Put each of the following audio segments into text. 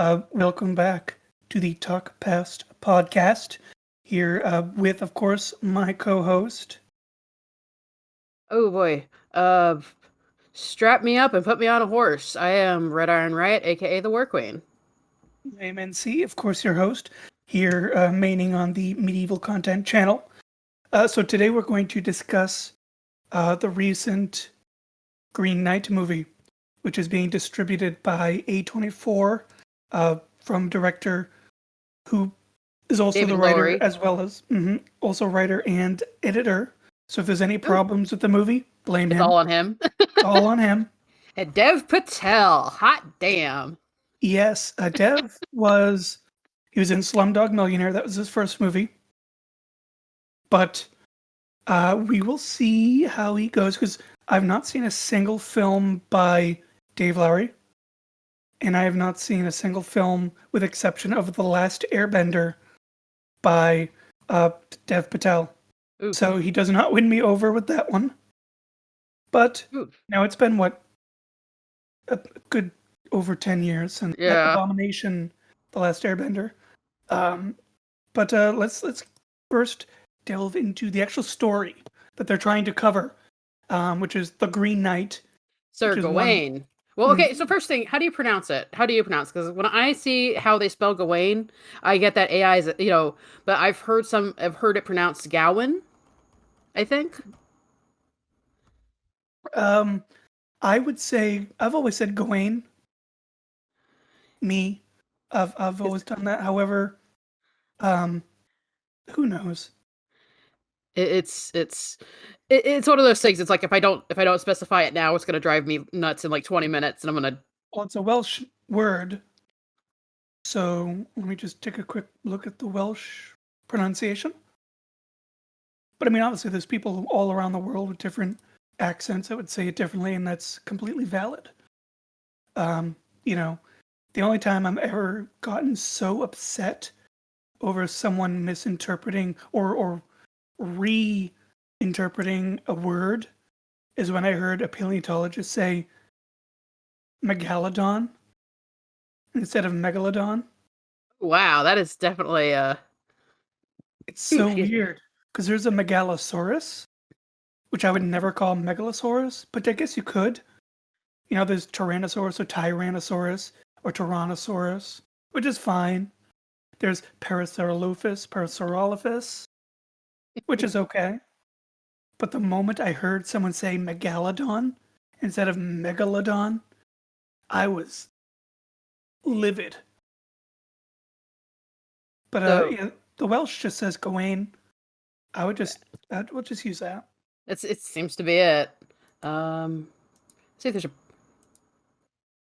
Welcome back to the Talk Past podcast. Here with, of course, my co-host. Oh boy. Strap me up and put me on a horse. I am Red Iron Riot, aka the War Queen. MNC, of course, your host. Here, maining on the Medieval Content channel. So today we're going to discuss the recent Green Knight movie, which is being distributed by A24 from director who is also David the writer Lowery. as well as also writer and editor. So if there's any Ooh, problems with the movie, blame it's him. all on him. It's all on him. And Dev Patel. Hot damn. Yes, Dev he was in Slumdog Millionaire. That was his first movie. But we will see how he goes because I've not seen a single film by Dave Lowery. And I have not seen a single film, with exception of The Last Airbender, by Dev Patel. Oof. So he does not win me over with that one. But Oof. now it's been, what, a good over 10 years since that Yeah. abomination, The Last Airbender. But let's first delve into the actual story that they're trying to cover, which is The Green Knight. Sir which is Gawain. Well, okay, so first thing, how do you pronounce it? How do you pronounce? Because when I see how they spell Gawain, I get that AI is, but I've heard it pronounced Gowan, I think. I would say I've always said Gawain. Me, I've always done that. However, who knows? It's one of those things. It's like if I don't specify it now, it's gonna drive me nuts in like 20 minutes, and I'm gonna. Well, it's a Welsh word, so let me just take a quick look at the Welsh pronunciation. But I mean, obviously, there's people all around the world with different accents that would say it differently, and that's completely valid. You know, the only time I'm ever gotten so upset over someone misinterpreting or reinterpreting a word is when I heard a paleontologist say megalodon instead of megalodon. Wow, that is definitely It's so weird because there's a megalosaurus, which I would never call megalosaurus, but I guess you could. You know, there's Tyrannosaurus or Tyrannosaurus or Tyrannosaurus, which is fine. There's Parasaurolophus, which is okay. But the moment I heard someone say megalodon instead of megalodon, I was livid. But so yeah, the Welsh just says Gawain. We'll just use that. it seems to be it. See if there's a.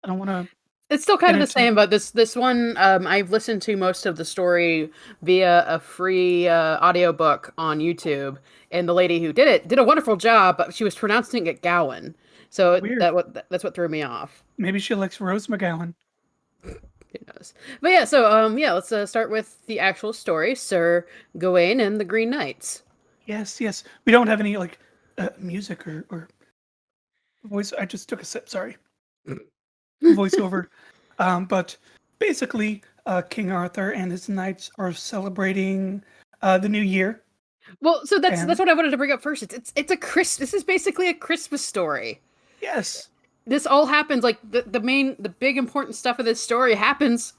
I don't want to It's still kind get of the into. same, but this one I've listened to most of the story via a free audiobook on YouTube, and the lady who did it did a wonderful job, but she was pronouncing it Gowan, so Weird. that's what threw me off. Maybe she likes Rose McGowan. Who knows? But yeah, so let's start with the actual story, Sir Gawain and the Green Knights. Yes, yes. We don't have any like music or voice. I just took a sip. Sorry, voiceover. But basically, King Arthur and his knights are celebrating the new year. Well, so that's And what I wanted to bring up first. It's a This is basically a Christmas story. yes, This all happens like the big important stuff of this story happens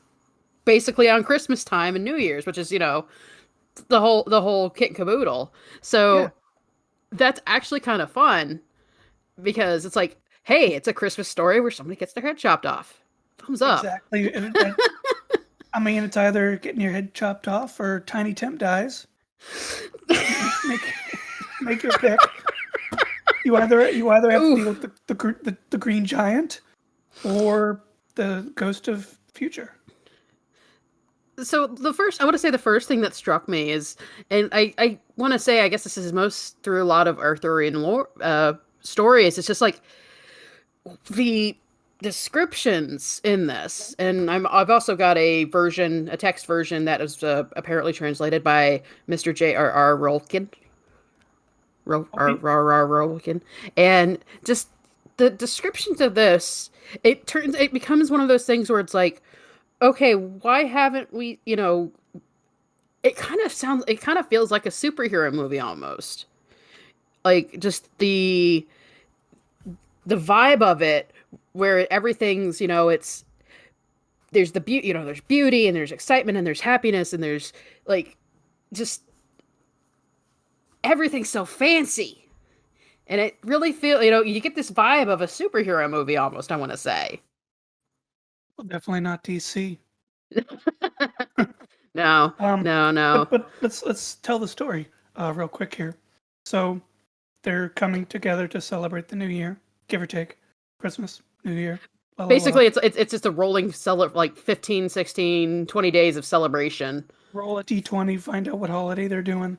basically on Christmas time and New Year's, which is the whole kit and caboodle. yeah, So that's actually kind of fun because it's like, hey, it's a Christmas story where somebody gets their head chopped off. Thumbs up. exactly. I mean, it's either getting your head chopped off or Tiny Tim dies. Make make your pick. You either have to deal Oof. with the Green Giant or the Ghost of Future. So I want to say the first thing that struck me is, and I want to say, I guess this is most through a lot of Arthurian lore, stories. It's just like the descriptions in this, and I've also got a text version that is apparently translated by Mr. J.R.R. Rolkin. Okay. Rolkin, and just the descriptions of this, it becomes one of those things where it's like, okay, why haven't we, it kind of feels like a superhero movie almost. Like just the vibe of it where everything's, it's there's the beauty, there's beauty and there's excitement and there's happiness and there's like just everything's so fancy. And it really you get this vibe of a superhero movie almost, I want to say. Well, definitely not DC. No, Um, no, no. but let's tell the story real quick here. So they're coming together to celebrate the new year, give or take, Christmas, New Year, blah blah blah. Basically, it's just a rolling like 15, 16, 20 days of celebration. Roll a d20, find out what holiday they're doing.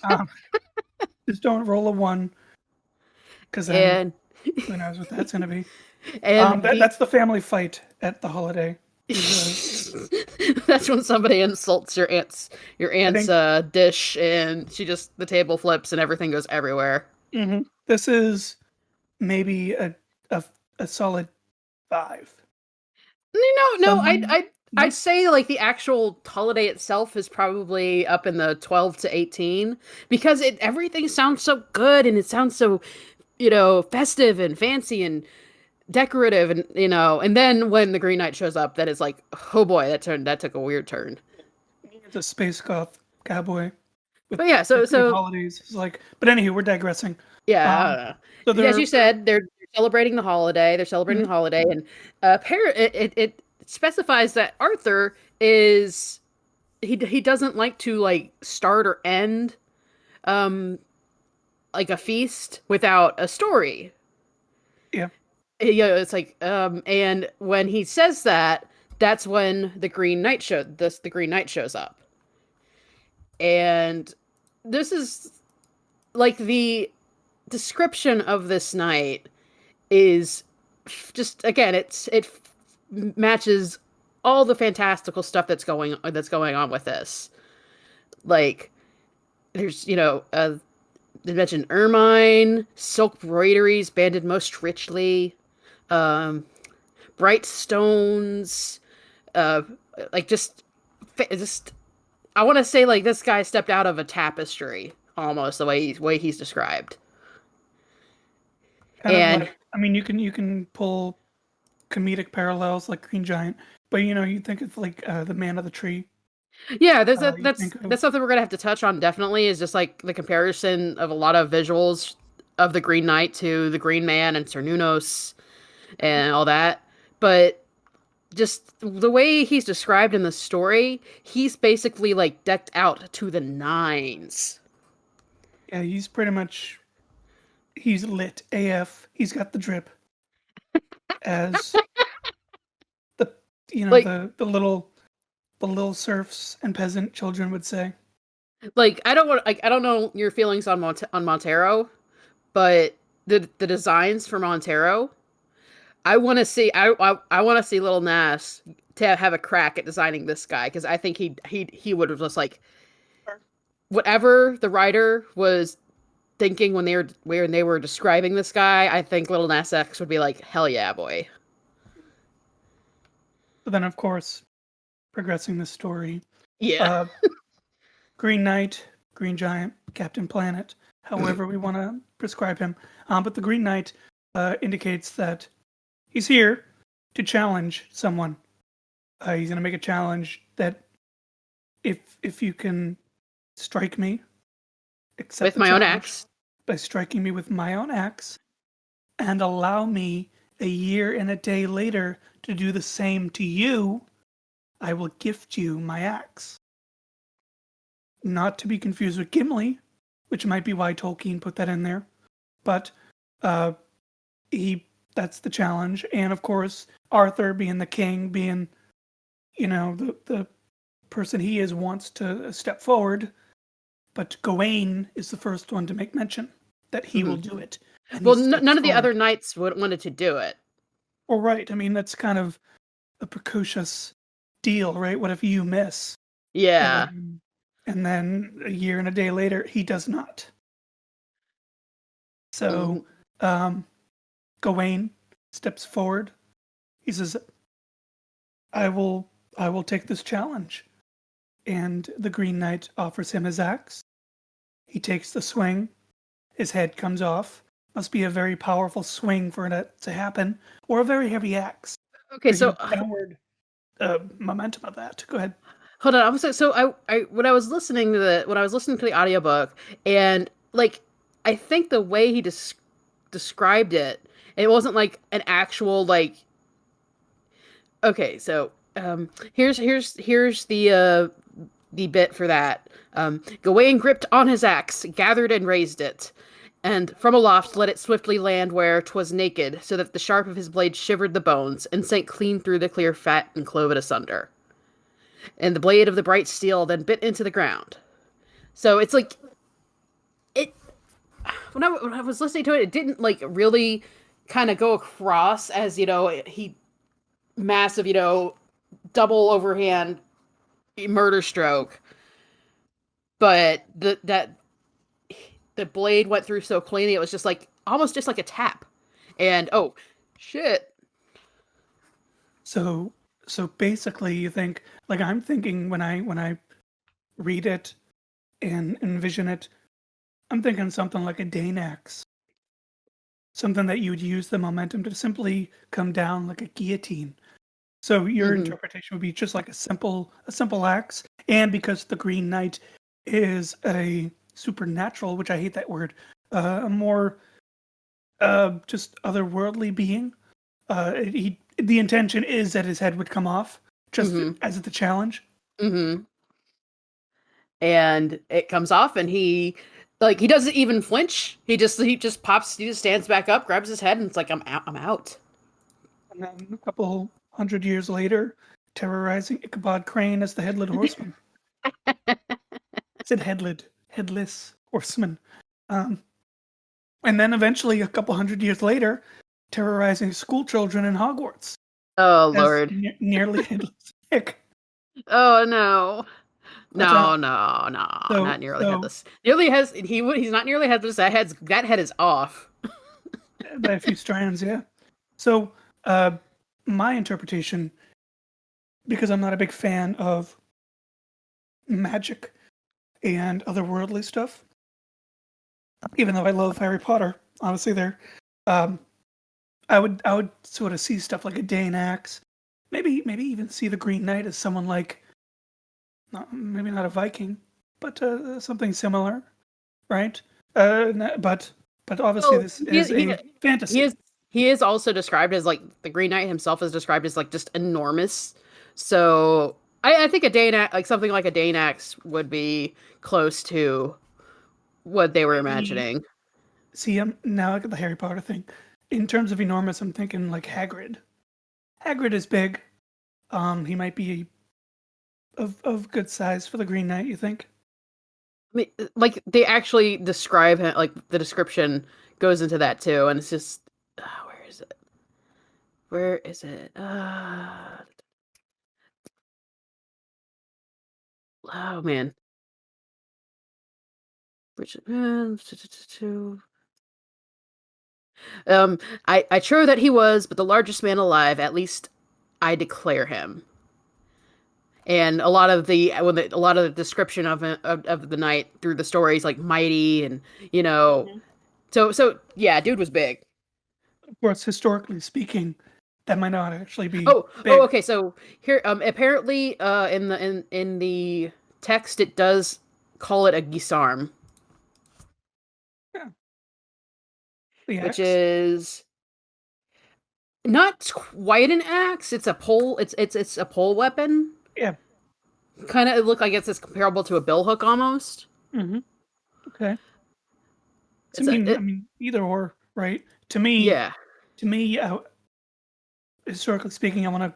Um, just don't roll a one, because then And who knows what that's gonna be. and he That's the family fight at the holiday. Is, that's when somebody insults your I aunt's think dish and the table flips and everything goes everywhere. this is maybe a a solid 5. No, Someone, I'd nope. say like the actual holiday itself is probably up in the 12 to 18 because everything sounds so good and it sounds so, festive and fancy and decorative and and then when the Green Knight shows up that is like, oh boy, that took a weird turn. It's a space goth cowboy with But yeah, decorative so holidays. It's like, but anywho, we're digressing. yeah, I Um, don't know. so As you said, they're celebrating the holiday. They're celebrating mhm, the holiday, and it specifies that Arthur is he doesn't like to like start or end um like a feast without a story. yeah, It's like and when he says that, that's when the Green Knight shows up, and this is like the description of this night is just again it matches all the fantastical stuff that's going on with this. Like there's they mentioned ermine, silk broideries banded most richly, um, bright stones, uh, like just I want to say like this guy stepped out of a tapestry almost the way he's described. kind of And like. I mean, you can pull comedic parallels like Green Giant, but you think of like the Man of the Tree. yeah, You think of that's something we're gonna have to touch on definitely is just like the comparison of a lot of visuals of the Green Knight to the Green Man and Cernunnos and all that. But just the way he's described in the story, he's basically like decked out to the nines. yeah, he's pretty much he's lit AF. He's got the drip, as the Like the little serfs and peasant children would say. I don't know your feelings on on Montero, but the designs for Montero, I want to see Little Nas to have a crack at designing this guy because I think he would have just like whatever the writer was thinking when they were describing this guy. I think Little Nas X would be like, hell yeah, boy. But then, of course, progressing the story, Yeah. uh, Green Knight, Green Giant, Captain Planet, however we want to prescribe him. But the Green Knight indicates that he's here to challenge someone. He's going to make a challenge that if you can strike me, accept With the my own challenge axe. by striking me with my own axe, and allow me a year and a day later to do the same to you, I will gift you my axe. Not to be confused with Gimli, which might be why Tolkien put that in there. But uh, he that's the challenge. And of course, Arthur being the king, being, the person he is, wants to step forward. But Gawain is the first one to make mention that he will Mhm. do it. And he Well, steps none of the other forward. knights wanted to do it. Well, right. I mean, that's kind of a precocious deal, right? What if you miss? And Yeah. then a year and a day later, he does not. So Mhm. um, Gawain steps forward. He says, I will take this challenge. And the Green Knight offers him his axe. He takes the swing. His head comes off. Must be a very powerful swing for that to happen, or a very heavy axe. Okay, The so downward momentum of that. Go ahead. hold on. I when I was listening to the audiobook, and like I think the way he described it, it wasn't like an actual like. Okay, so here's the bit for that. Gawain gripped on his axe, gathered and raised it, and from aloft let it swiftly land where 'twas naked, so that the sharp of his blade shivered the bones, and sank clean through the clear fat and clove it asunder. And the blade of the bright steel then bit into the ground. So it's like it when I was listening to it, it didn't like really kind of go across as he massive double overhand murder stroke, but the blade went through so cleanly it was just like almost just like a tap, and oh shit. So basically, you think like I'm thinking when I read it and envision it, I'm thinking something like a Dane axe, something that you would use the momentum to simply come down like a guillotine. So your Hmm. interpretation would be just like a simple axe, and because the Green Knight is a supernatural, which I hate that word, a more just otherworldly being. The intention is that his head would come off, just Hmm. as the challenge. Hmm. And it comes off, and he doesn't even flinch. He just pops. He just stands back up, grabs his head, and it's like I'm out. I'm out. And then a couple hundred years later, terrorizing Ichabod Crane as the headless horseman. I said headless horseman. Um, and then eventually, a couple hundred years later, terrorizing school children in Hogwarts Oh as Lord. nearly headless Nick. Oh no. But No, no, no, not nearly so headless. He's not nearly headless. That head is off. by a few strands, yeah. So my interpretation, because I'm not a big fan of magic and otherworldly stuff, even though I love Harry Potter, honestly, um, I would sort of see stuff like a Dane axe, maybe even see the Green Knight as someone like, maybe not a Viking, but something similar, right? But obviously Well, this he is he a he fantasy. is he is also described as like the Green Knight himself is described as like just enormous. So I think like something like a Danax would be close to what they were Maybe imagining. see, now look at the Harry Potter thing. In terms of enormous, I'm thinking like Hagrid. Hagrid is big. He might be of good size for the Green Knight. You think? I mean, like they actually describe him, like the description goes into that too, and it's just where is it? Where is it? Oh man. Which um I trow that he was but the largest man alive, at least I declare him. And a lot of the description of the knight through the stories like mighty and you know Mhm. so yeah, dude was big. Of course, historically speaking, that might not actually be Oh, big. okay. So here, apparently, in the text, it does call it a gisarm, Yeah, the which axe. is not quite an axe. It's a pole. It's a pole weapon. Yeah. Kind of, it look like it's comparable to a billhook almost. Hmm. Okay. So, It's a I it, mean, either or, right? yeah. To me, historically speaking, I want to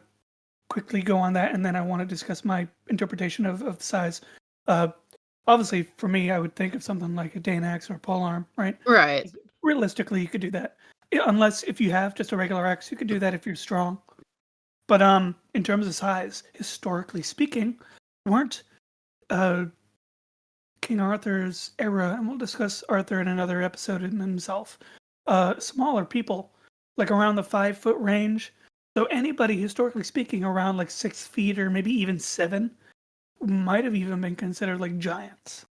quickly go on that, and then I want to discuss my interpretation of size. Uh, Obviously, for me, I would think of something like a Danax or a polearm, right? Right. Realistically, you could do that. Yeah, unless if you have just a regular axe, you could do that if you're strong. But in terms of size, historically speaking, weren't uh King Arthur's era, and we'll discuss Arthur in another episode in himself, smaller people, like around the 5 foot range. So anybody, historically speaking, around like 6 feet or maybe even 7 might have even been considered like giants.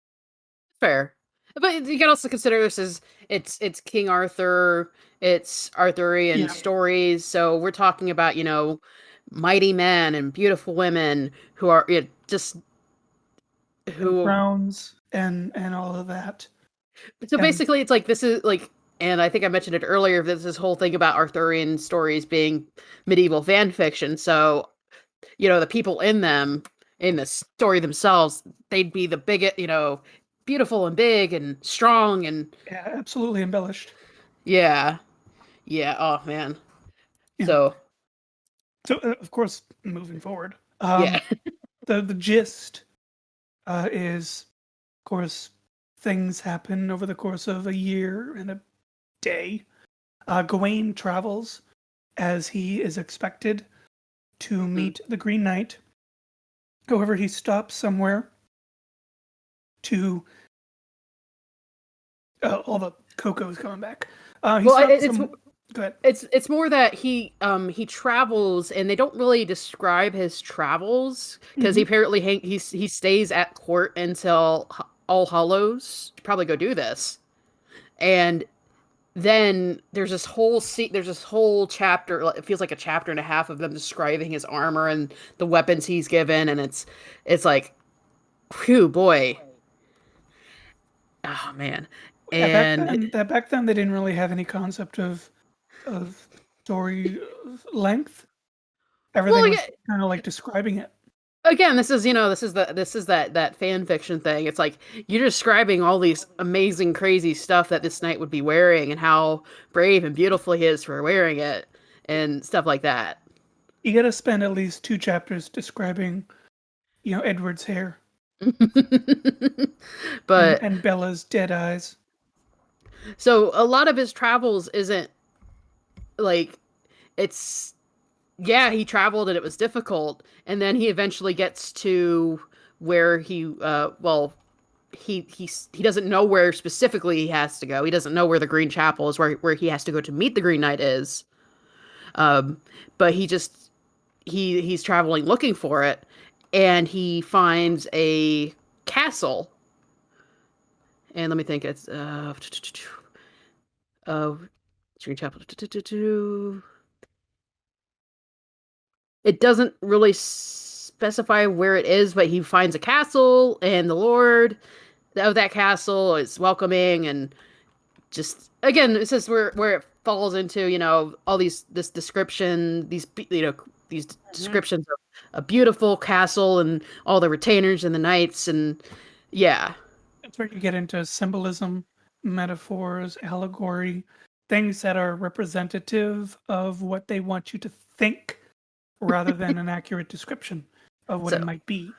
Fair. But you can also consider this as it's King Arthur, it's Arthurian Yeah, stories, so we're talking about, mighty men and beautiful women who are just and who crowns and all of that. so And basically it's like this is like, and I think I mentioned it earlier, this whole thing about Arthurian stories being medieval fan fiction. So, the people in them, in the story themselves, they'd be the biggest, beautiful and big and strong and yeah, absolutely embellished. yeah. Yeah, oh man. Yeah. So, So of course, moving forward, yeah. the gist is, of course, things happen over the course of a year and a day. Gawain travels as he is expected to Mm. meet the Green Knight. However, he stops somewhere to. All the cocoa is coming back. He Well, stops some. Go ahead. it's more that he travels and they don't really describe his travels because he Hmm. apparently he stays at court until All Hallows to probably go do this. And then there's this whole chapter, it feels like a chapter and a half of them describing his armor and the weapons he's given, and it's like, whew, boy. Oh man. Yeah, And back then they didn't really have any concept of story length. well, Everything was yeah, kind of like describing it. again, this is that fan fiction thing. It's like you're describing all these amazing, crazy stuff that this knight would be wearing and how brave and beautiful he is for wearing it and stuff like that. You got to spend at least 2 chapters describing, Edward's hair But and Bella's dead eyes. so a lot of his travels isn't like it's yeah, he traveled and it was difficult, and then he eventually gets to where he doesn't know where specifically he has to go. He doesn't know where the Green Chapel is, where he has to go to meet the Green Knight is. Um, but he's traveling looking for it, and he finds a castle. And let me think, it's uh Green Chapel. It doesn't really specify where it is, but he finds a castle, and the Lord of that castle is welcoming, and just again, this is where it falls into all this description, these Mhm. descriptions of a beautiful castle and all the retainers and the knights, and yeah. That's where you get into symbolism, metaphors, allegory, things that are representative of what they want you to think rather than an accurate description of what it So might be.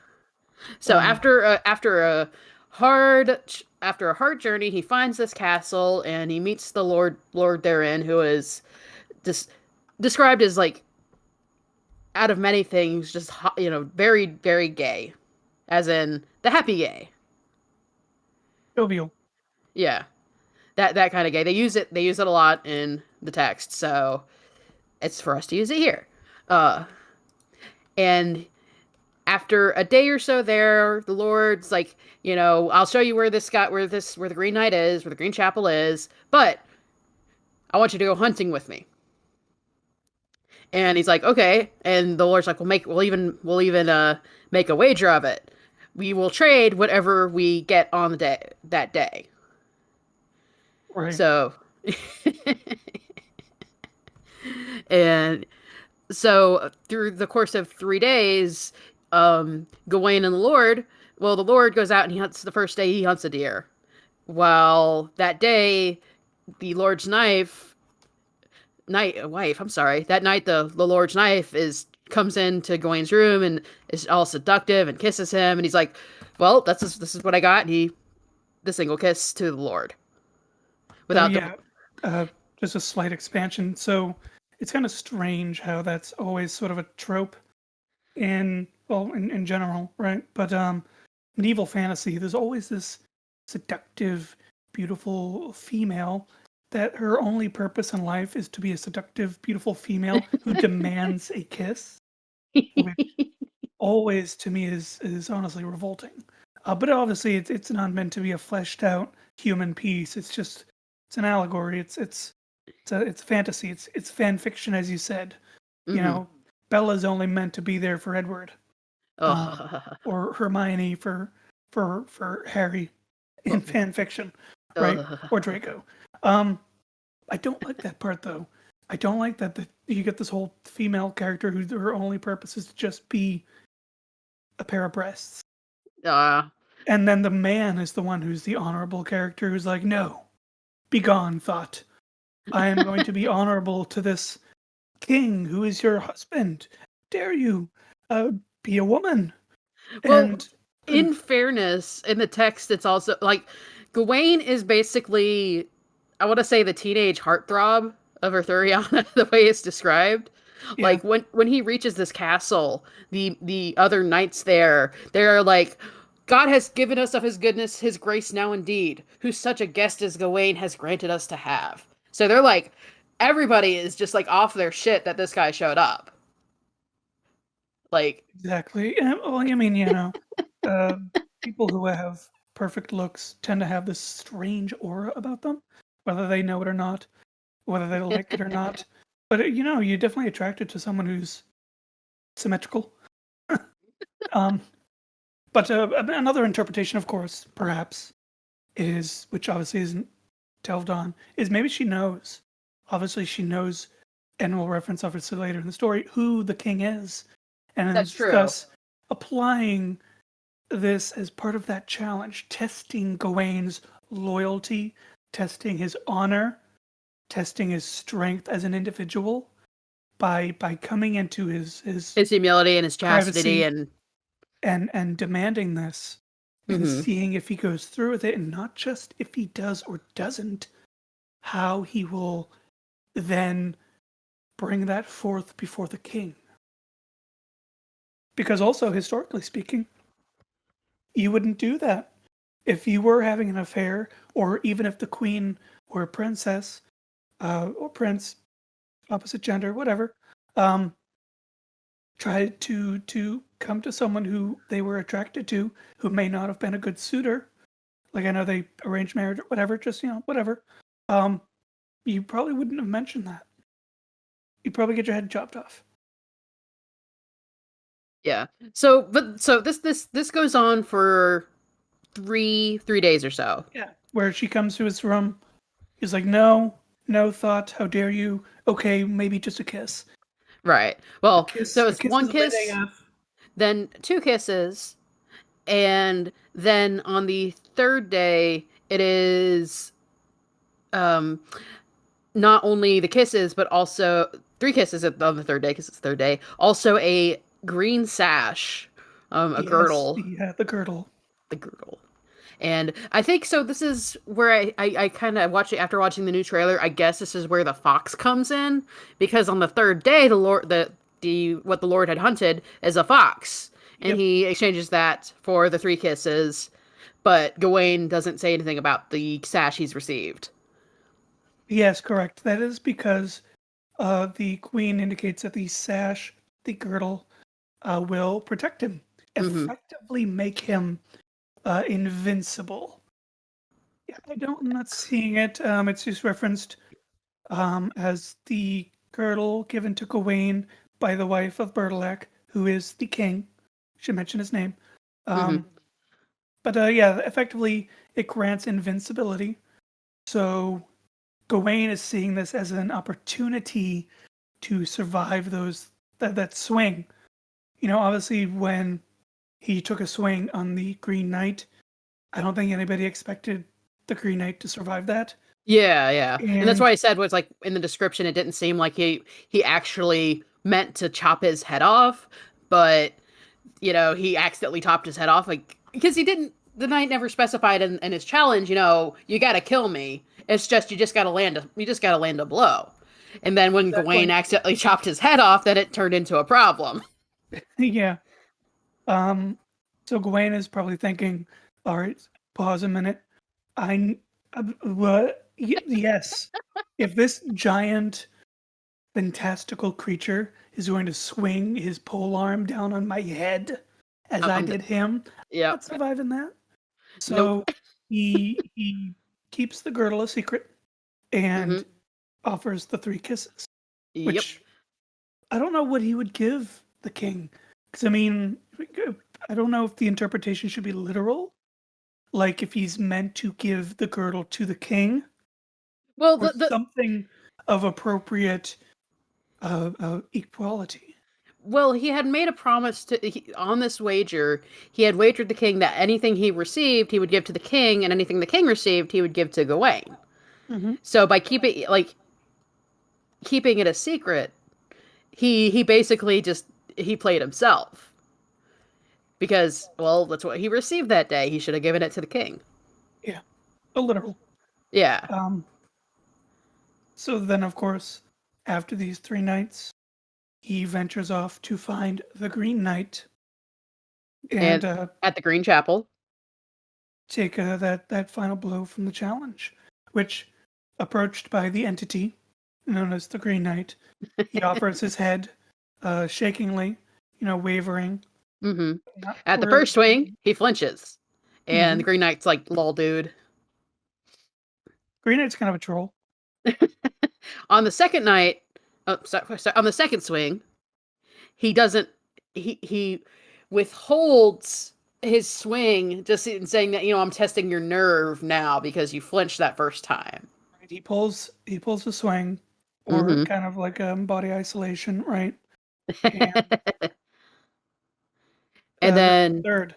so Um, after a hard journey, he finds this castle and he meets the Lord therein, who is just described as like, out of many things, just very very gay, as in the happy gay. jovial. Yeah, that kind of gay. They use it a lot in the text, so it's for us to use it here. Uh, and after a day or so there, the Lord's like, I'll show you where where the Green Knight is, where the Green Chapel is, but I want you to go hunting with me. And he's like, okay. And the Lord's like, we'll even make a wager of it. We will trade whatever we get on the day that day. Right. So, and so through the course of 3 days, Gawain and the Lord goes out and he hunts. The first day he hunts a deer. While that day, the Lord's wife, I'm sorry, that night the Lord's knife is comes into Gawain's room and is all seductive and kisses him, and he's like, "Well, this is what I got." And the single kiss to the Lord So without the yeah, uh, just a slight expansion. So it's kind of strange how that's always sort of a trope in general, right? But medieval fantasy, there's always this seductive, beautiful female that her only purpose in life is to be a seductive, beautiful female who demands a kiss, which always to me is honestly revolting. But obviously, it's not meant to be a fleshed out human piece. It's an allegory. It's fantasy. It's fan fiction, as you said. You Mhm. know, Bella's only meant to be there for Edward, Ugh. or Hermione for Harry in Ugh. fan fiction, right? Or Draco. Um, I don't like that part though. I don't like that you get this whole female character who her only purpose is to just be a pair of breasts. Uh, And then the man is the one who's the honorable character who's like, no, be gone, thought. I am going to be honorable to this king who is your husband. Dare you be a woman? well, And in fairness, in the text, it's also like Gawain is basically, I want to say, the teenage heartthrob of Arthuriana, the way it's described. yeah, Like when he reaches this castle, the other knights there, they're like, God has given us of his goodness, his grace now indeed, who such a guest as Gawain has granted us to have. So they're like, everybody is just like off their shit that this guy showed up. Like, exactly. Well, I mean, uh, people who have perfect looks tend to have this strange aura about them, whether they know it or not, whether they like it or not. But you're definitely attracted to someone who's symmetrical. um, but another interpretation, of course, perhaps, is, which obviously isn't delved on, is maybe she knows. Obviously, she knows, and we'll reference obviously later in the story, who the king is, and that's is true. thus applying this as part of that challenge, testing Gawain's loyalty, testing his honor, testing his strength as an individual by coming into his His humility and his chastity privacy and demanding this and Mhm. seeing if he goes through with it, and not just if he does or doesn't, how he will then bring that forth before the king. Because also, historically speaking, you wouldn't do that. If you were having an affair, or even if the queen or princess or prince, opposite gender, whatever, um, tried to come to someone who they were attracted to, who may not have been a good suitor, like I know they arranged marriage or whatever, just whatever, um, you probably wouldn't have mentioned that. You'd probably get your head chopped off. Yeah. So, but so this goes on for three days or so. Yeah. Where she comes to his room, he's like, no, no thought, how dare you? Okay, maybe just a kiss. Right. Well, so A it's kiss one is lit kiss, AF. then two kisses, and then on the third day it is um not only the kisses but also three kisses on the third day because it's the third day. Also a green sash, a Yes, girdle, the girdle. the girdle. And I think so. This is where I kind of watch it after watching the new trailer. I guess this is where the fox comes in because on the third day, the what the Lord had hunted is a fox, and Yep. he exchanges that for the three kisses. But Gawain doesn't say anything about the sash he's received. Yes, correct. That is because the queen indicates that the sash, the girdle, will protect him, Hmm. effectively make him invincible. Yeah, I'm not seeing it. It's just referenced as the girdle given to Gawain by the wife of Bertilac, who is the king. Should mention his name. Hmm. Um, but yeah, effectively, it grants invincibility. So Gawain is seeing this as an opportunity to survive that swing. Obviously, when he took a swing on the Green Knight, I don't think anybody expected the Green Knight to survive that. Yeah, yeah, and that's And why I said was like in the description, it didn't seem like he actually meant to chop his head off, but he accidentally chopped his head off, like because he didn't. The knight never specified in his challenge. You got to kill me. It's just you just got to land a blow. And then when Gawain exactly, accidentally chopped his head off, then it turned into a problem. yeah. Um, so Gawain is probably thinking, all right, pause a minute. What? Yes. If this giant, fantastical creature is going to swing his pole arm down on my head as I I'm did him, Yep. not surviving that. Nope. So he keeps the girdle a secret and offers the 3 kisses, Yep. which I don't know what he would give the king. Because, I mean, I don't know if the interpretation should be literal. Like, if he's meant to give the girdle to the king, Well, or the something of appropriate equality. well, he had made a promise on this wager. He had wagered the king that anything he received, he would give to the king, and anything the king received, he would give to Gawain. Mm-hmm. So by keeping it a secret, he basically just he played himself because well, that's what he received that day. He should have given it to the king. Yeah, a literal. Yeah, So then, of course, after these 3 nights, he ventures off to find the Green Knight and and at the Green Chapel. take that final blow from the challenge, which, approached by the entity known as the Green Knight, he offers his head, shakingly, wavering. Mm-hmm. Not At the really. first swing, he flinches, and the Mhm. Green Knight's like, "Lol, dude." Green Knight's kind of a troll. On the second night, on the second swing, he doesn't. He withholds his swing just in saying that I'm testing your nerve now because you flinched that first time. Right? He pulls the swing, or Mm-hmm. kind of like body isolation, right? And and the then third,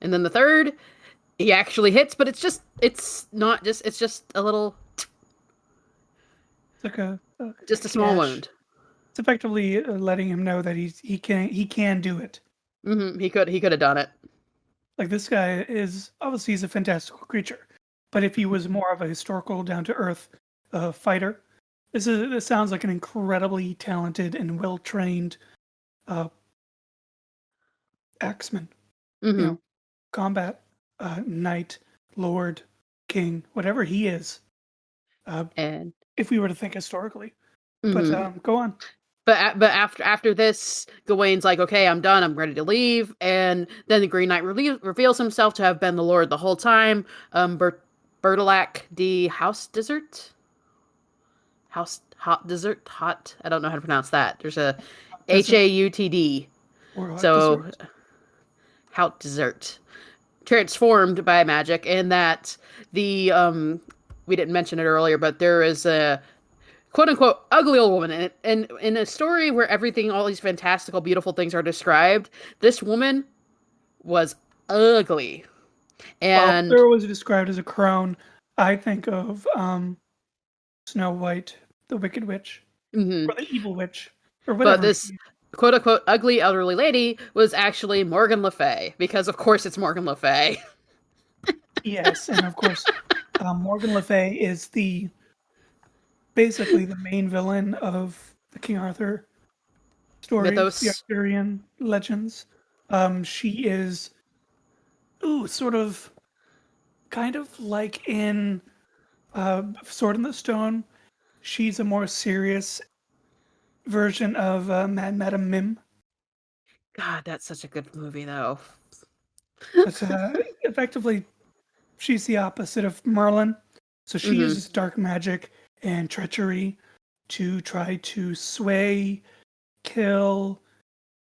and then the third, he actually hits, but it's not just it's just a little it's like just a small gash. wound. It's effectively letting him know that he can do it. Mm-hmm. He could have done it. Like, this guy is obviously, he's a fantastical creature, but if he was more of a historical, down to earth fighter, this sounds like an incredibly talented and well trained uh, axeman. Mm-hmm. Combat knight, lord, king, whatever he is. And If we were to think historically, mm-hmm. but go on. But after this, Gawain's like, okay, I'm done. I'm ready to leave. And then the Green Knight reveals himself to have been the Lord the whole time. Bertilac de House Desert. Hot Desert. Hot. I don't know how to pronounce that. There's a Hautd. Or hot So dessert. Hout Desert. Transformed by magic, and that the we didn't mention it earlier, but there is a quote unquote ugly old woman in it. And in a story where all these fantastical, beautiful things are described, this woman was ugly. Well, And there was described as a crone. I think of Snow White, the Wicked Witch, mhm. or the Evil Witch, or But whatever. this quote unquote ugly elderly lady was actually Morgan Le Fay, because of course it's Morgan Le Fay. Yes, and of course, Morgan Le Fay is basically the main villain of the King Arthur stories, the Mythos. Arthurian legends. She is, sort of, kind of like in Sword in the Stone. She's a more serious version of Madame Mim. God, that's such a good movie though. But effectively, she's the opposite of Merlin. So she Mm-hmm. uses dark magic and treachery to try to sway, kill,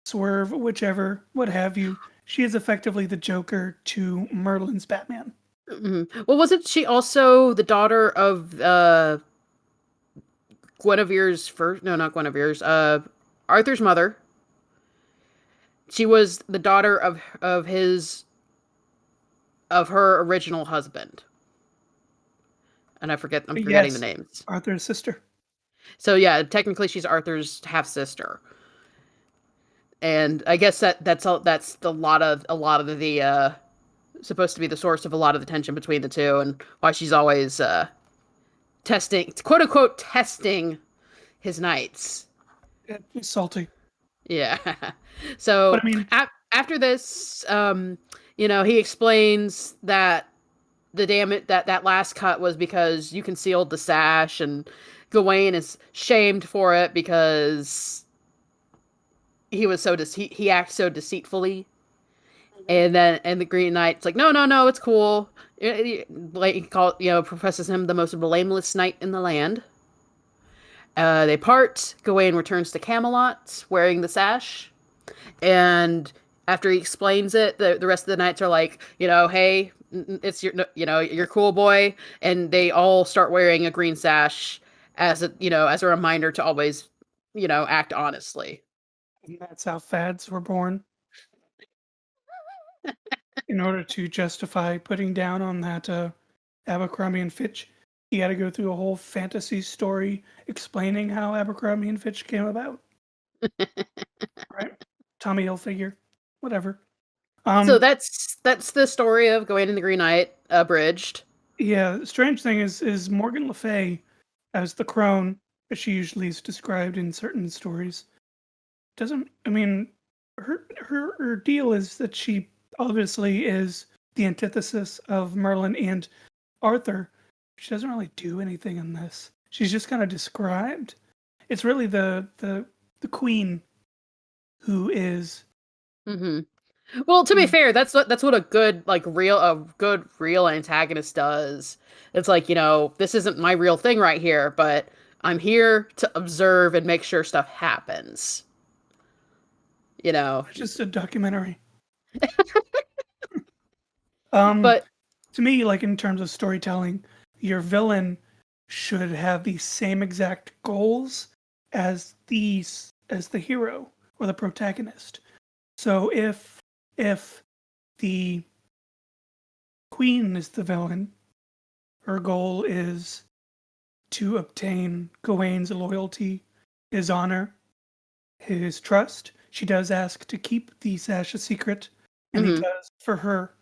swerve, whichever, what have you. She is effectively the Joker to Merlin's Batman. Mm-hmm. Well, wasn't she also the daughter of Guinevere's first? No, not Guinevere's. Arthur's mother. She was the daughter of her original husband, and I'm forgetting the Yes, names. Arthur's sister. So yeah, technically she's Arthur's half sister, and I guess that's a lot of the supposed to be the source of a lot of the tension between the two, and why she's always testing, quote unquote, testing his knights. She's salty. Yeah. But So I mean, after this, he explains that the damage that last cut was because you concealed the sash, and Gawain is shamed for it because he was he acts so deceitfully. And then the Green Knight's like, no, no, no, it's cool. Like, professes him the most blameless knight in the land. They part. Gawain returns to Camelot wearing the sash, and after he explains it, the rest of the knights are like, hey, it's you're cool, boy, and they all start wearing a green sash as a reminder to always, act honestly. And that's how fads were born. In order to justify putting down on that Abercrombie and Fitch, he had to go through a whole fantasy story explaining how Abercrombie and Fitch came about. Right? Tommy Hilfiger, whatever. So that's the story of Gawain and the Green Knight abridged. Yeah, the strange thing is Morgan Le Fay as the crone, as she usually is described in certain stories. Her deal is that she obviously is the antithesis of Merlin and Arthur. She doesn't really do anything in this. She's just kind of described. It's really the queen who is. Mm-hmm. Well, to be fair, that's what a good real antagonist does. It's like, this isn't my real thing right here, but I'm here to observe and make sure stuff happens. It's just a documentary. But to me, like in terms of storytelling, your villain should have the same exact goals as the hero or the protagonist. So if the queen is the villain, her goal is to obtain Gawain's loyalty, his honor, his trust. She does ask to keep the sash a secret, and he does for her.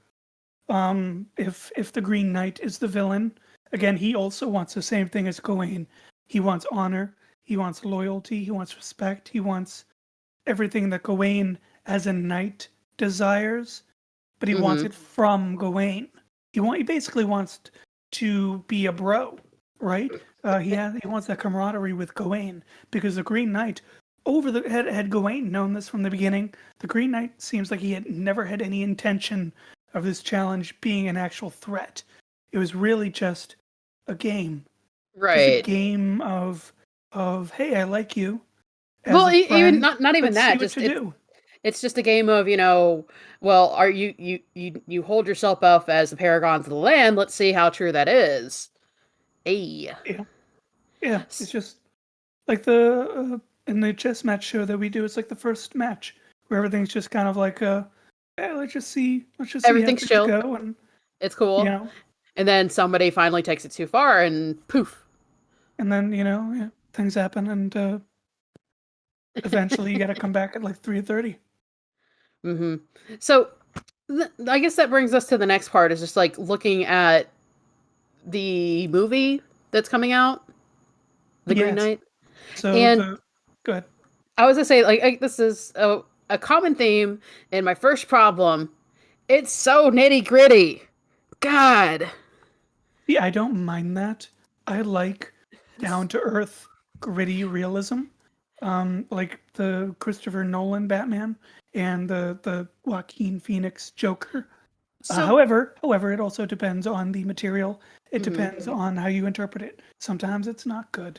If the Green Knight is the villain, again, he also wants the same thing as Gawain. He wants honor, he wants loyalty, he wants respect, he wants everything that Gawain as a knight desires, but he wants it from Gawain. He basically wants to be a bro, right? He wants that camaraderie with Gawain, because the Green Knight, had Gawain known this from the beginning, the Green Knight seems like he had never had any intention of this challenge being an actual threat. It was really just a game. right. Just a game of hey, I like you. Well, even not even that. Just it's just a game of, well, are you hold yourself up as the paragons of the land? Let's see how true that is. Hey. Yeah. It's just like the in the chess match show that we do. It's like the first match where everything's just kind of like let's just see Everything's chill. Go, and it's cool. And then somebody finally takes it too far, and poof. And then things happen, and eventually you got to come back at like 3:30. Mm-hmm. So I guess that brings us to the next part, is just like looking at the movie that's coming out, The Green Knight. So go ahead. I was gonna say, like this is a common theme, and my first problem, it's so nitty gritty. God. Yeah, I don't mind that. I like down to earth, gritty realism, like the Christopher Nolan Batman and the Joaquin Phoenix Joker. However, it also depends on the material. It depends on how you interpret it. Sometimes it's not good.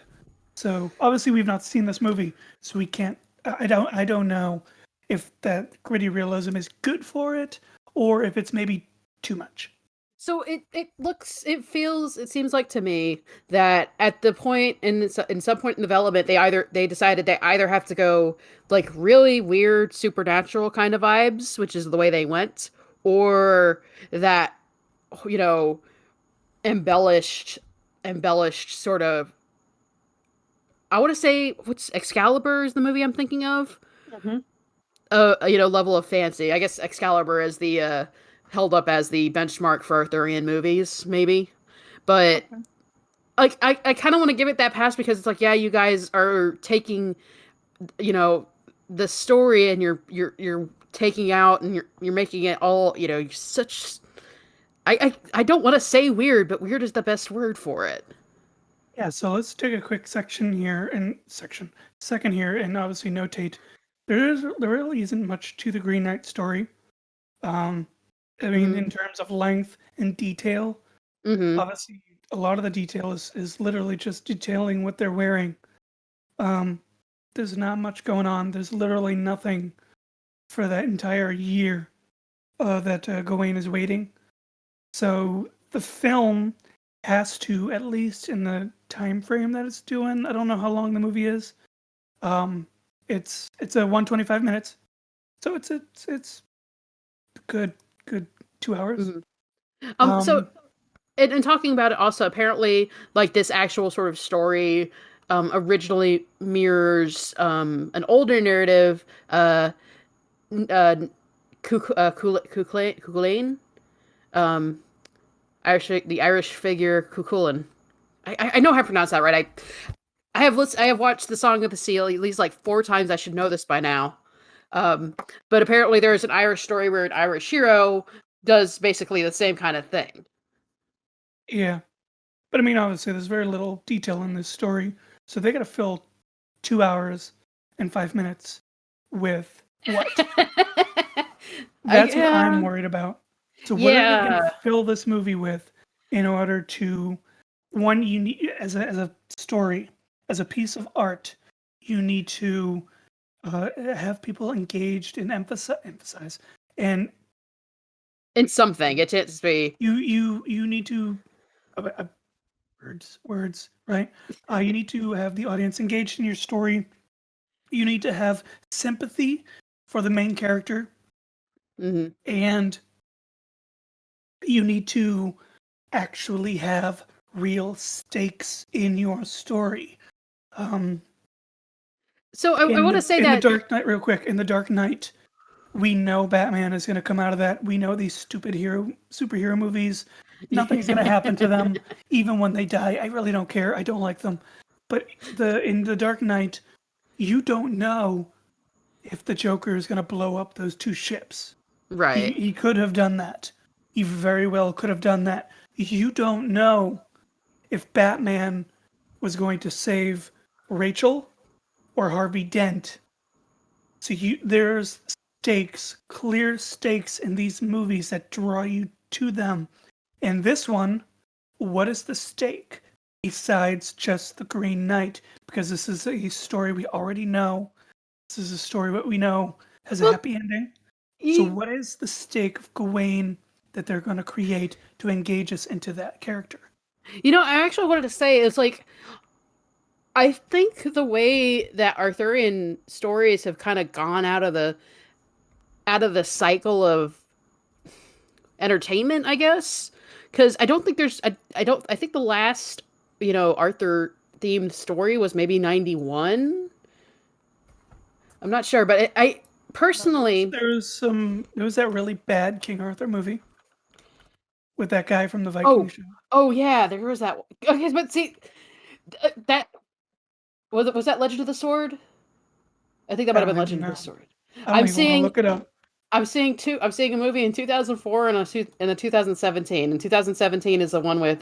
So obviously we've not seen this movie, so we can't. I don't know if that gritty realism is good for it or if it's maybe too much. So it seems like to me that at the point in some point in development, they decided they either have to go like really weird supernatural kind of vibes, which is the way they went, or that embellished sort of. I want to say what's Excalibur is the movie I'm thinking of. Level of fancy. I guess Excalibur is the held up as the benchmark for Arthurian movies, maybe. But like I kind of want to give it that pass, because it's like, yeah, you guys are taking the story and you're taking out and you're making it all, such I don't want to say weird, but weird is the best word for it. Yeah, so let's take a quick second here and obviously notate there really isn't much to the Green Knight story. Um, I mean, in Mm-hmm. terms of length and detail, Mm-hmm. obviously a lot of the detail is literally just detailing what they're wearing. Um, there's not much going on. There's literally nothing for that entire year that Gawain is waiting. So the film has to, at least in the time frame that it's doing, I don't know how long the movie is. Um, it's a 125 minutes, so it's good 2 hours. Mm-hmm. So Um, and talking about it also, apparently, like this actual sort of story, originally mirrors an older narrative, Cuchulainn, um, the Irish figure Cuchulainn. I know how to pronounce that right. I have watched the Song of the Sea at least like 4 times. I should know this by now. Um, but apparently there is an Irish story where an Irish hero does basically the same kind of thing. yeah, but I mean, obviously, there's very little detail in this story, so they got to fill 2 hours and 5 minutes with what? That's what I'm Yeah, worried about. So what are they going to yeah. fill this movie with in order to one you need as a story, as a piece of art, you need to have people engaged and emphasize and In something, it tends to be. you need to words right you need to have the audience engaged in your story. You need to have sympathy for the main character, Mhm. and you need to actually have real stakes in your story. Um, So I want to say in the that. Dark Knight, real quick, in the Dark Knight, we know Batman is going to come out of that. We know these stupid superhero movies. Nothing's going to happen to them, even when they die. I really don't care. I don't like them. But in the Dark Knight, you don't know if the Joker is going to blow up those two ships. Right. He could have done that. He very well could have done that. You don't know if Batman was going to save Rachel or Harvey Dent. So there's stakes, clear stakes in these movies that draw you to them. And this one, what is the stake besides just the Green Knight? Because this is a story we already know. This is a story what we know has a Well, happy ending. So you, what is the stake of Gawain that they're going to create to engage us into that character? you know, I actually wanted to say is like I think the way that Arthurian stories have kind of gone out of the cycle of entertainment, I guess, because I don't think I don't I think the last Arthur themed story was maybe 91. I'm not sure, but I personally. There was that really bad King Arthur movie with that guy from the Viking Oh, show. oh yeah, there was that. Okay, but see, that was that Legend of the Sword. I think that I might have don't been even Legend of the know. Sword. I don't I'm even want to seeing look it up. I'm seeing a movie in 2004 and a 2017. And 2017 is the one with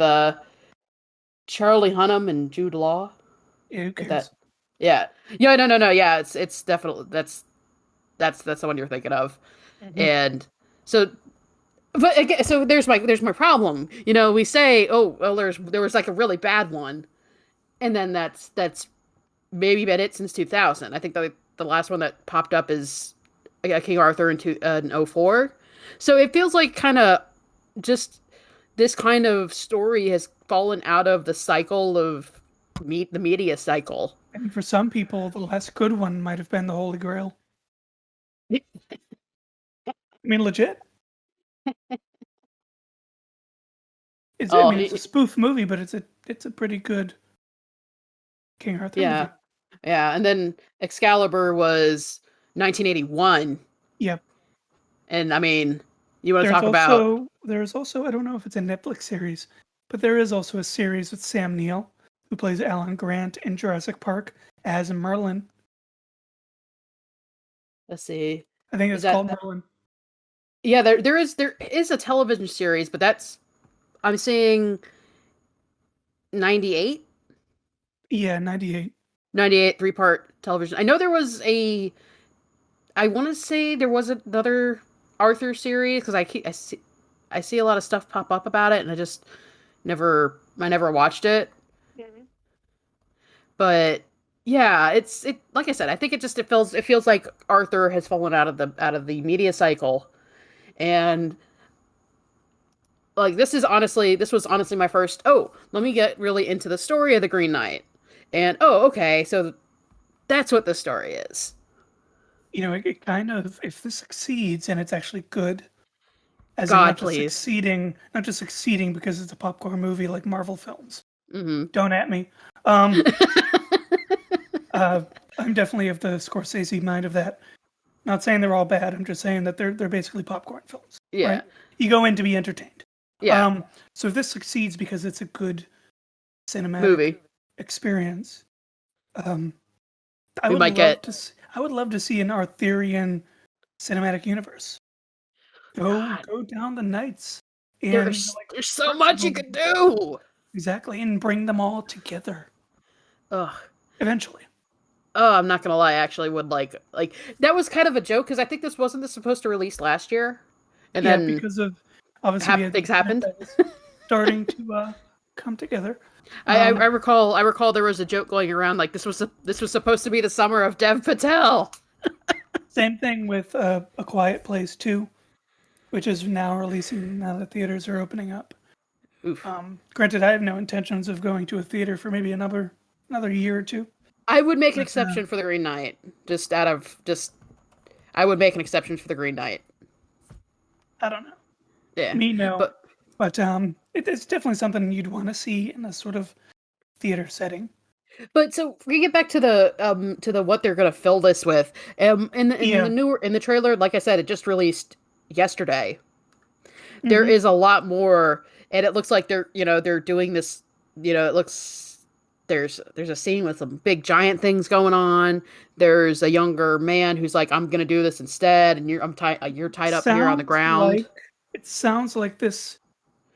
Charlie Hunnam and Jude Law. Yeah, who If that, cares? yeah, yeah, no, yeah, it's definitely that's the one you're thinking of. Hmm. And so, but again, so there's my problem. You know, we say, oh, well, there was like a really bad one, and then that's maybe been it since 2000. I think the last one that popped up is King Arthur in '04. So it feels like kind of just this kind of story has fallen out of the cycle of the media cycle. And for some people, the last good one might have been the Holy Grail. I mean, legit. I Oh, mean, it's a spoof movie, but it's a pretty good King Arthur yeah, movie. yeah. And then Excalibur was 1981, Yep. and I mean, you want to talk about. There's also I don't know if it's a Netflix series, but there is also a series with Sam Neill, who plays Alan Grant in Jurassic Park as Merlin. Let's see, I think is it's called that Merlin. Yeah, there is a television series, but I'm seeing 98, Yeah, 98. 98 3-part television. I know there was I want to say there was another Arthur series because I see a lot of stuff pop up about it, and I never watched it. Mhm. But yeah, it like I said, I think it feels like Arthur has fallen out of the media cycle, and like this was honestly my first, oh, let me get really into the story of the Green Knight, and oh, okay, so that's what the story is. It kind of, if this succeeds and it's actually good, as in God, please. not just succeeding because it's a popcorn movie like Marvel films. Hmm. Don't at me. Um, uh, I'm definitely of the Scorsese mind of that. Not saying they're all bad. I'm just saying that they're basically popcorn films, Yeah, right? You go in to be entertained. yeah, Um, so if this succeeds because it's a good cinematic movie. experience, um, We might get. I would love to see an Arthurian cinematic universe. God, Go down the nights and like there's so merge much you them could do. exactly and bring them all together Ugh. eventually. Oh, I'm not gonna lie. I actually would like that was kind of a joke because I think this supposed to release last year, and Yeah, then because of obviously we had the things internet happened. that was starting to come together. I Um, recall there was a joke going around like this was supposed to be the summer of Dev Patel. Same thing with A Quiet Place 2, which is now releasing now that theaters are opening up. Oof. Granted, I have no intentions of going to a theater for maybe another year or two, I would make an but exception for the Green Knight. I would make an exception for the Green Knight. I don't know. Yeah, Me, no. but But it's definitely something you'd want to see in a sort of theater setting. so we get back to the what they're gonna fill this with. Yeah. In the trailer, like I said, it just released yesterday. There Hmm. is a lot more, and it looks like they're doing this. It looks there's a scene with some big giant things going on. There's a younger man who's like, I'm gonna do this instead, and you're tied up here on the Sounds ground. like it sounds like this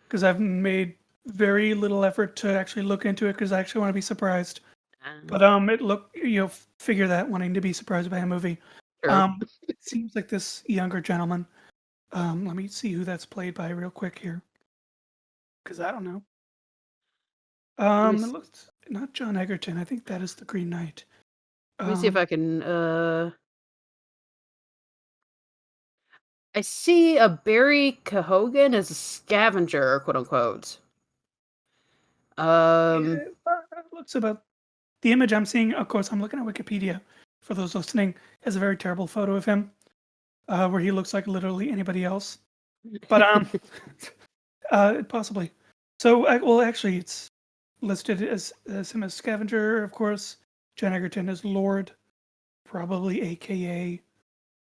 because I've made very little effort to actually look into it because I actually want to be surprised. But it look figure that wanting to be surprised by a movie. Sure. It seems like this younger gentleman. Let me see who that's played by real quick here because I don't know. It looks not John Egerton. I think that is the Green Knight. Let me see if Um, I can. I see a Barry Cahogan as a scavenger, quote unquote. yeah, Um, it looks about the image I'm seeing. Of course, I'm looking at Wikipedia. For those listening, has a very terrible photo of him, where he looks like literally anybody else. But possibly. So, well, actually, it's listed as him as scavenger, of course. John Egerton is Lord, probably AKA.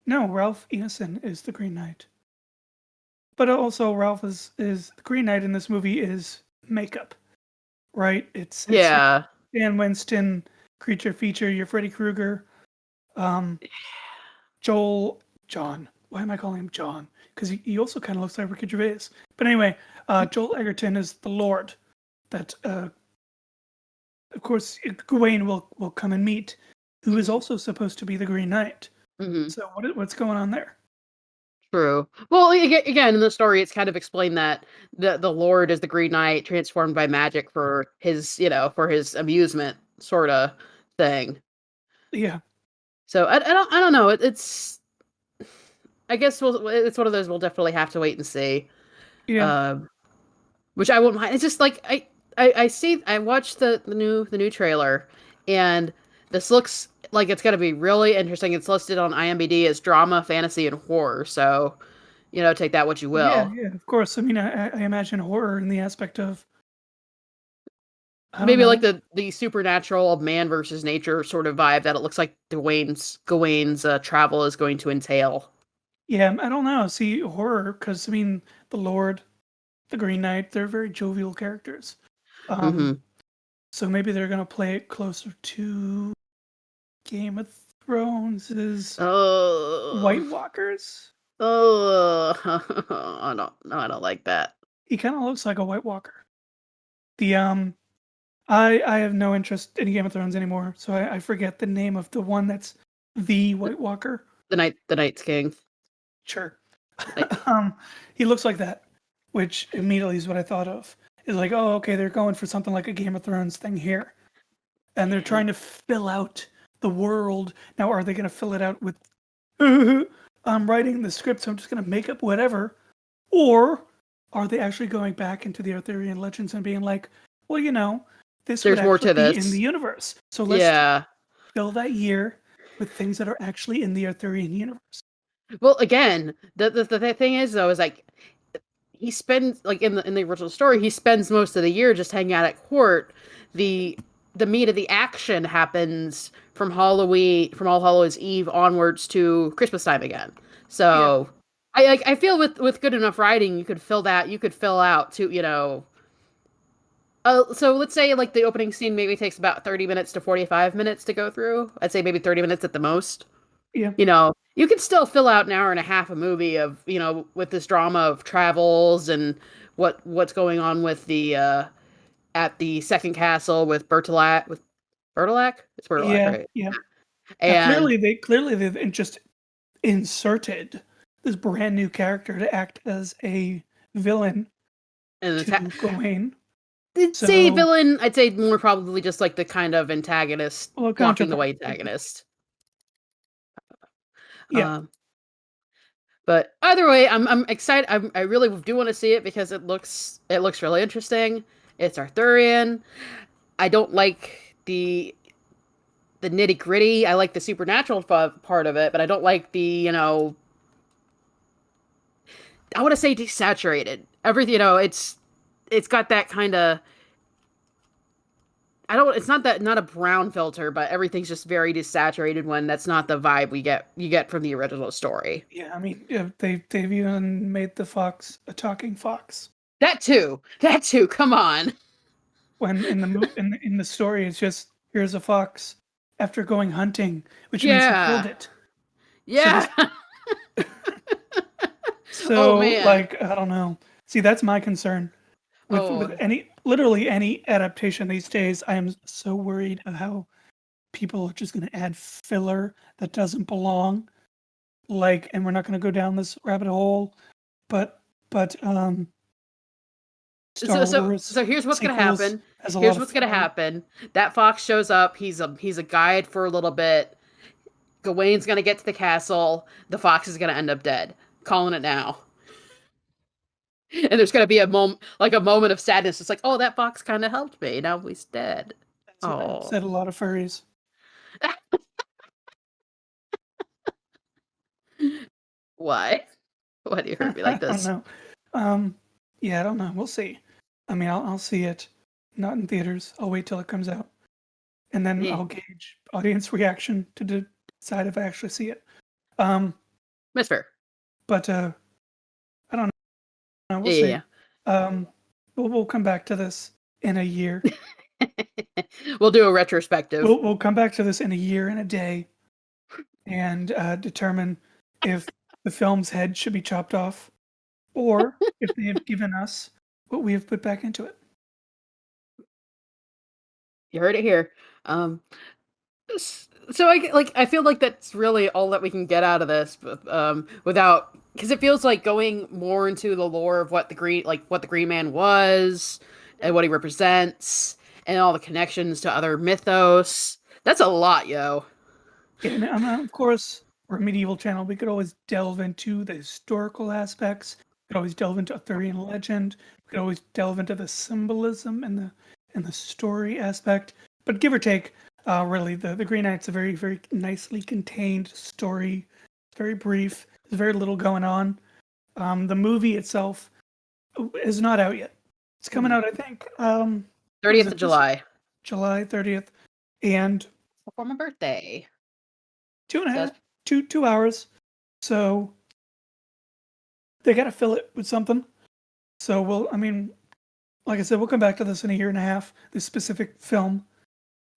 No, Ralph Ineson is the Green Knight. But also, Ralph is the Green Knight in this movie is makeup, right? It's your yeah. Dan Winston creature feature, your Freddy Krueger, um, Joel John. Why am I calling him John? Because he also kind of looks like Ricky Gervais. But anyway, Joel Egerton is the Lord that, of course, Gawain will come and meet, who is also supposed to be the Green Knight. Hmm. So what's going on there? True. Well, again, in the story, it's kind of explained that the Lord is the Green Knight transformed by magic for for his amusement, sort of thing. Yeah, So I don't know. It's I guess it's one of those we'll definitely have to wait and see. yeah, Um, which I wouldn't mind. It's just like I watched the new trailer, and this looks like it's gonna be really interesting. It's listed on IMDb as drama, fantasy, and horror. So take that what you yeah, will. yeah. Of course. I mean, I imagine horror in the aspect of I don't Maybe like know. the supernatural man versus nature sort of vibe that it looks like Gawain's travel is going to entail. Yeah, I don't know. See, horror because I mean, the Lord, the Green Knight, they're very jovial characters. Um, Hmm. so maybe they're gonna play it closer to Game of Thrones' Uh, White Walkers. Oh, I don't like that. He kind of looks like a White Walker. The I have no interest in Game of Thrones anymore, so I forget the name of the one that's the White Walker. The Night's King. Sure. Like, He looks like that, which immediately is what I thought of. Is like, oh, okay, they're going for something like a Game of Thrones thing here, and they're trying to fill out the world. Now, are they going to fill it out with, I'm writing the script, so I'm just going to make up whatever, or are they actually going back into the Arthurian legends and being like, well, this There's would more actually to be this. in the universe, so let's yeah. fill that year with things that are actually in the Arthurian universe. Well, again, the thing is though is like he spends like in the original story he spends most of the year just hanging out at court. The meat of the action happens from All Hallows Eve onwards to Christmas time again. So I feel with good enough writing you could fill out to so let's say like the opening scene maybe takes about 30 minutes to 45 minutes to go through. I'd say maybe 30 minutes at the most. Yeah. You can still fill out an hour and a half a movie of, with this drama of travels and what's going on with the at the second castle with Bertilac. It's Bertilac, right? Yeah. And Clearly they've just inserted this brand new character to act as a villain and to Gawain. I'd say villain. I'd say more probably just like the kind of antagonist, blocking the way antagonist. Yeah. But either way, I'm excited. I really do want to see it because it looks really interesting. It's Arthurian. I don't like the nitty gritty. I like the supernatural part of it, but I don't like the I want to say desaturated. Everything it's got that kind of. It's not a brown filter, but everything's just very desaturated when that's not the vibe you get from the original story. Yeah, I mean, they've even made the fox a talking fox. That too. Come on. When in the story, it's just here's a fox after going hunting, which means he killed it. Yeah. So like I don't know. See, that's my concern. With literally any adaptation these days, I am so worried of how people are just going to add filler that doesn't belong. And we're not going to go down this rabbit hole, but Star Wars. So here's what's going to happen. Here's what's going to happen. That fox shows up. He's a guide for a little bit. Gawain's going to get to the castle. The fox is going to end up dead. Calling it now. And there's going to be a moment of sadness. It's like, oh, that fox kind of helped me. Now he's dead. Oh, said a lot of furries. Why? Why do you hurt me like this? I don't know. Yeah, I don't know. We'll see. I mean, I'll see it, not in theaters. I'll wait till it comes out, and then I'll gauge audience reaction to decide if I actually see it. That's fair. But I don't know. We'll see. Yeah. We'll come back to this in a year. We'll do a retrospective. We'll come back to this in a year and a day, and determine if the film's head should be chopped off, or if they have given us what we have put back into it. You heard it here. So I feel like that's really all that we can get out of this, without, because it feels like going more into the lore of what the Green Man was and what he represents and all the connections to other mythos. That's a lot, yo. And of course, we're a medieval channel. We could always delve into the historical aspects. We could always delve into Arthurian legend. We could always delve into the symbolism and the story aspect. But give or take, really, the Green Knight's a very, very nicely contained story. It's very brief. There's very little going on. The movie itself is not out yet. It's coming out, I think, 30th of July. July 30th. And before my birthday. 2 hours. So they got to fill it with something. So like I said, we'll come back to this in a year and a half, this specific film,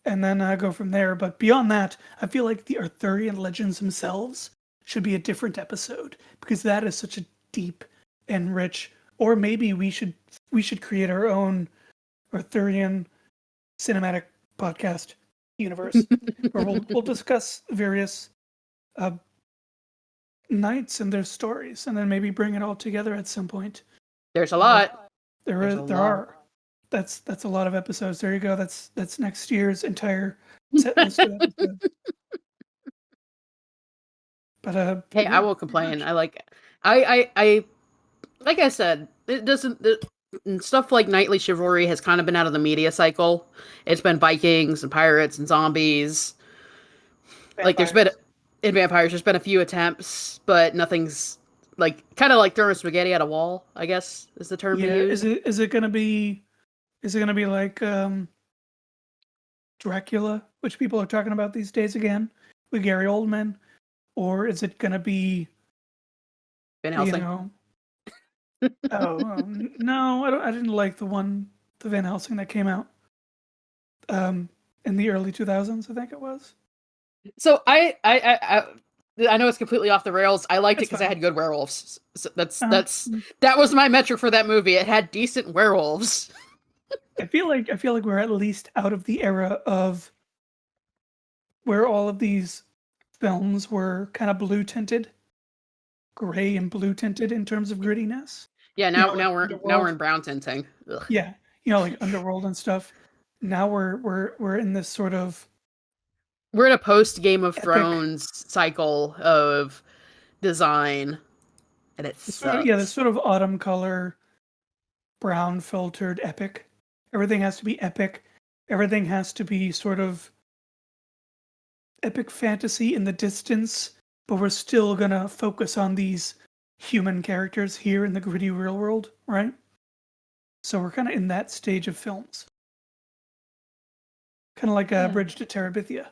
and then go from there. But beyond that, I feel like the Arthurian legends themselves should be a different episode because that is such a deep and rich. Or maybe we should create our own Arthurian cinematic podcast universe where we'll discuss various knights and their stories, and then maybe bring it all together at some point. There's a lot. There are. That's a lot of episodes. There you go. That's next year's entire set list of episodes. But hey, I won't complain. I like I said, it doesn't. Stuff like Knightly Chivalry has kind of been out of the media cycle. It's been Vikings and pirates and zombies. vampires. Like there's been in vampires, there's been a few attempts, but nothing's like kind of like throwing spaghetti at a wall. I guess is the term to use. Is it gonna be like Dracula, which people are talking about these days again, with Gary Oldman, or is it gonna be Van Helsing. No, I didn't like the Van Helsing that came out in the early 2000s, I think it was. So I know it's completely off the rails. I liked it because it had good werewolves. So that was my metric for that movie. It had decent werewolves. I feel like we're at least out of the era of where all of these films were kind of blue tinted, gray and blue tinted in terms of grittiness. Yeah, now we're in brown tinting. Ugh. Yeah, like Underworld and stuff. Now we're in this sort of we're in a post Game of Thrones cycle of design, and it sucks. This sort of autumn color, brown filtered epic. Everything has to be epic. Everything has to be sort of epic fantasy in the distance, but we're still gonna focus on these human characters here in the gritty real world, right? So we're kind of in that stage of films. Kind of like a Bridge to Terabithia.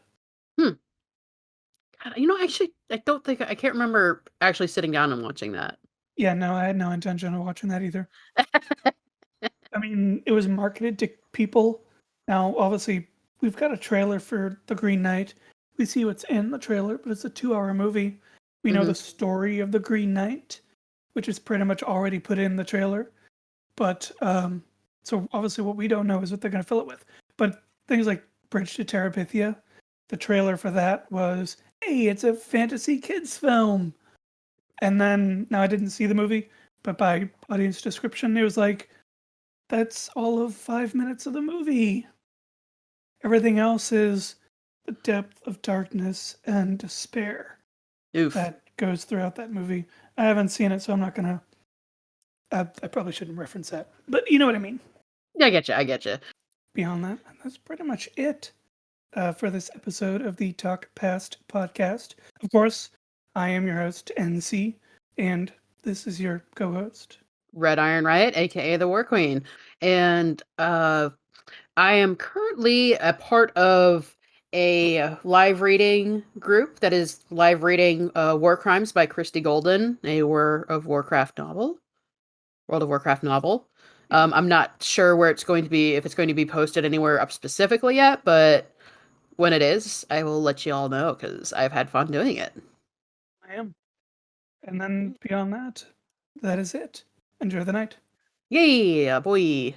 God, actually, I can't remember actually sitting down and watching that. Yeah, no, I had no intention of watching that either. I mean, it was marketed to people. Now, obviously, we've got a trailer for The Green Knight. We see what's in the trailer, but it's a 2-hour movie. We know the story of the Green Knight, which is pretty much already put in the trailer. But, so obviously what we don't know is what they're going to fill it with. But things like Bridge to Terabithia, the trailer for that was, hey, it's a fantasy kids film. And then, now I didn't see the movie, but by audience description, it was like, that's all of 5 minutes of the movie. Everything else is the depth of darkness and despair. Oof. That goes throughout that movie. I haven't seen it, so I'm not gonna. I probably shouldn't reference that, but you know what I mean. Yeah, I get you. Beyond that, that's pretty much it for this episode of the Talk Past podcast. Of course, I am your host, NC, and this is your co-host, Red Iron Riot, aka the War Queen, and I am currently a part of a live reading group that is live reading War Crimes by Christy Golden, a World of Warcraft novel. I'm not sure where it's going to be, if it's going to be posted anywhere up specifically yet, but when it is, I will let you all know because I've had fun doing it. I am. And then beyond that, that is it. Enjoy the night. Yay, boy.